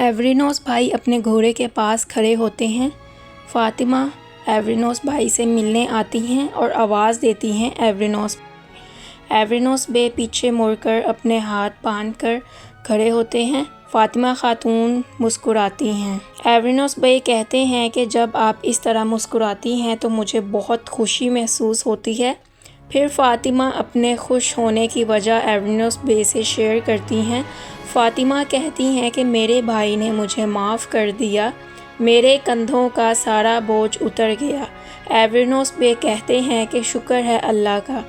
ایورینوس بھائی اپنے گھوڑے کے پاس کھڑے ہوتے ہیں۔ فاطمہ ایورینوس بھائی سے ملنے آتی ہیں اور آواز دیتی ہیں ایورینوس۔ ایورینوس بے پیچھے مڑ کر اپنے ہاتھ باندھ کر کھڑے ہوتے ہیں۔ فاطمہ خاتون مسکراتی ہیں۔ ایورینوس بھائی کہتے ہیں کہ جب آپ اس طرح مسکراتی ہیں تو مجھے بہت خوشی محسوس ہوتی ہے۔ پھر فاطمہ اپنے خوش ہونے کی وجہ ایورینوس بے سے شیئر کرتی ہیں۔ فاطمہ کہتی ہیں کہ میرے بھائی نے مجھے معاف کر دیا، میرے کندھوں کا سارا بوجھ اتر گیا۔ ایورینوس بے کہتے ہیں کہ شکر ہے اللہ کا،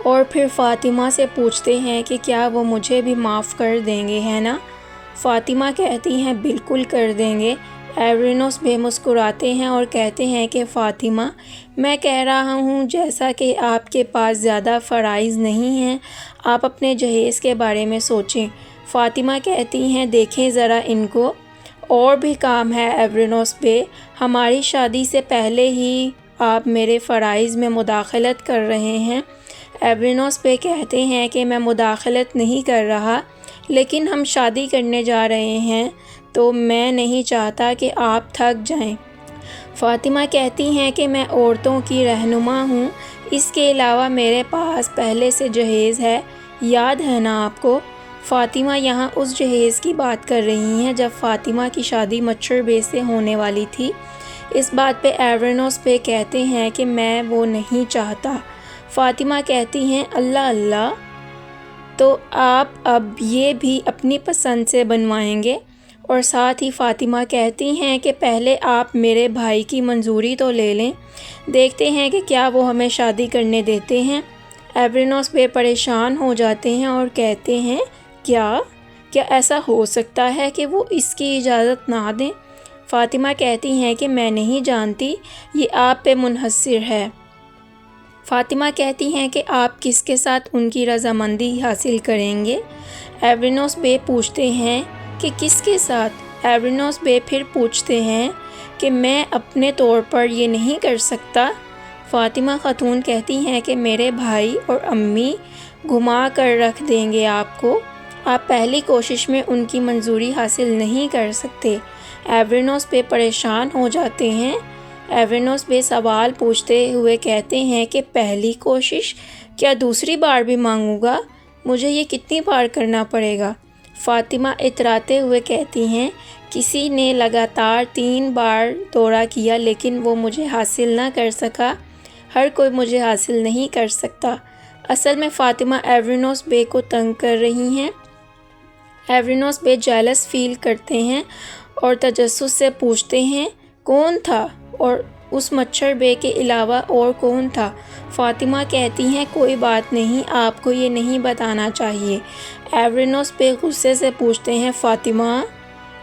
اور پھر فاطمہ سے پوچھتے ہیں کہ کیا وہ مجھے بھی معاف کر دیں گے، ہے نا؟ فاطمہ کہتی ہیں بالکل کر دیں گے۔ ایورینوس بے مسکراتے ہیں اور کہتے ہیں کہ فاطمہ، میں کہہ رہا ہوں جیسا کہ آپ کے پاس زیادہ فرائض نہیں ہیں، آپ اپنے جہیز کے بارے میں سوچیں۔ فاطمہ کہتی ہیں دیکھیں ذرا ان کو، اور بھی کام ہے ایورینوس بے، ہماری شادی سے پہلے ہی آپ میرے فرائض میں مداخلت کر رہے ہیں۔ ایورینوس بے کہتے ہیں کہ میں مداخلت نہیں کر رہا، لیکن ہم شادی کرنے جا رہے ہیں تو میں نہیں چاہتا کہ آپ تھک جائیں۔ فاطمہ کہتی ہیں کہ میں عورتوں کی رہنما ہوں، اس کے علاوہ میرے پاس پہلے سے جہیز ہے، یاد ہے نا آپ کو؟ فاطمہ یہاں اس جہیز کی بات کر رہی ہیں جب فاطمہ کی شادی مچھر بے سے ہونے والی تھی۔ اس بات پہ ایورینوس بے کہتے ہیں کہ میں وہ نہیں چاہتا۔ فاطمہ کہتی ہیں اللہ اللہ، تو آپ اب یہ بھی اپنی پسند سے بنوائیں گے؟ اور ساتھ ہی فاطمہ کہتی ہیں کہ پہلے آپ میرے بھائی کی منظوری تو لے لیں، دیکھتے ہیں کہ کیا وہ ہمیں شادی کرنے دیتے ہیں۔ ایورینوس بے پریشان ہو جاتے ہیں اور کہتے ہیں کیا ایسا ہو سکتا ہے کہ وہ اس کی اجازت نہ دیں؟ فاطمہ کہتی ہیں کہ میں نہیں جانتی، یہ آپ پہ منحصر ہے۔ فاطمہ کہتی ہیں کہ آپ کس کے ساتھ ان کی رضامندی حاصل کریں گے؟ ایورینوس بے پوچھتے ہیں کہ کس کے ساتھ؟ ایورینوس بے پھر پوچھتے ہیں کہ میں اپنے طور پر یہ نہیں کر سکتا۔ فاطمہ خاتون کہتی ہیں کہ میرے بھائی اور امی گھما کر رکھ دیں گے آپ کو، آپ پہلی کوشش میں ان کی منظوری حاصل نہیں کر سکتے۔ ایورینوس بے پریشان ہو جاتے ہیں۔ ایورینوس بے سوال پوچھتے ہوئے کہتے ہیں کہ پہلی کوشش، کیا دوسری بار بھی مانگوں گا؟ مجھے یہ کتنی بار کرنا پڑے گا؟ فاطمہ اتراتے ہوئے کہتی ہیں کسی نے لگاتار 3 بار دورہ کیا لیکن وہ مجھے حاصل نہ کر سکا، ہر کوئی مجھے حاصل نہیں کر سکتا۔ اصل میں فاطمہ ایورینوس بے کو تنگ کر رہی ہیں۔ ایورینوس بے جیلس فیل کرتے ہیں اور تجسس سے پوچھتے ہیں کون تھا، اور اس مچھر بے کے علاوہ اور کون تھا؟ فاطمہ کہتی ہیں کوئی بات نہیں، آپ کو یہ نہیں بتانا چاہیے۔ ایورینوس بے غصے سے پوچھتے ہیں فاطمہ؟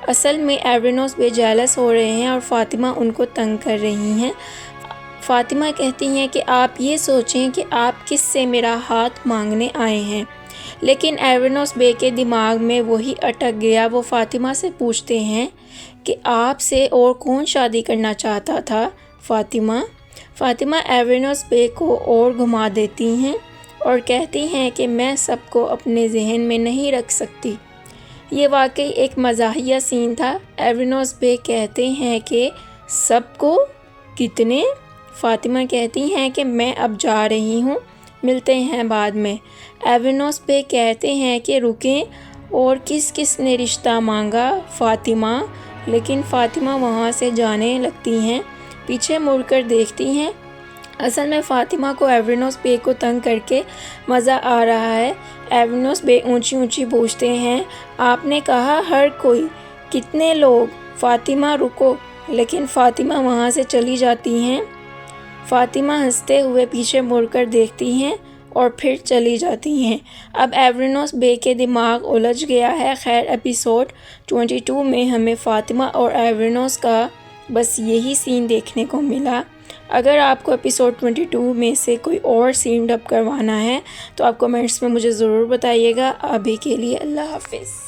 اصل میں ایورینوس بے جیلس ہو رہے ہیں اور فاطمہ ان کو تنگ کر رہی ہیں۔ فاطمہ کہتی ہیں کہ آپ یہ سوچیں کہ آپ کس سے میرا ہاتھ مانگنے آئے ہیں، لیکن ایورینوس بے کے دماغ میں وہی اٹک گیا۔ وہ فاطمہ سے پوچھتے ہیں کہ آپ سے اور کون شادی کرنا چاہتا تھا فاطمہ ایورینوس بے کو اور گھما دیتی ہیں اور کہتی ہیں کہ میں سب کو اپنے ذہن میں نہیں رکھ سکتی۔ یہ واقعی ایک مزاحیہ سین تھا۔ ایورینوس بے کہتے ہیں کہ سب کو؟ کتنے؟ فاطمہ کہتی ہیں کہ میں اب جا رہی ہوں، ملتے ہیں بعد میں۔ ایورینوس بے کہتے ہیں کہ رکیں، اور کس نے رشتہ مانگا فاطمہ؟ لیکن فاطمہ وہاں سے جانے لگتی ہیں، پیچھے مڑ کر دیکھتی ہیں۔ اصل میں فاطمہ کو ایورینوس بے کو تنگ کر کے مزہ آ رہا ہے۔ ایورینوس بے اونچی پوچھتے ہیں آپ نے کہا ہر کوئی، کتنے لوگ؟ فاطمہ رکو، لیکن فاطمہ وہاں سے چلی جاتی ہیں۔ فاطمہ ہنستے ہوئے پیچھے مڑ کر دیکھتی ہیں اور پھر چلی جاتی ہیں۔ اب ایورینوس بے کے دماغ الجھ گیا ہے۔ خیر، ایپیسوڈ 22 میں ہمیں فاطمہ اور ایورینوس کا بس یہی سین دیکھنے کو ملا۔ اگر آپ کو ایپیسوڈ 22 میں سے کوئی اور سین ڈب کروانا ہے تو آپ کمنٹس میں مجھے ضرور بتائیے گا۔ ابھی کے لیے اللہ حافظ۔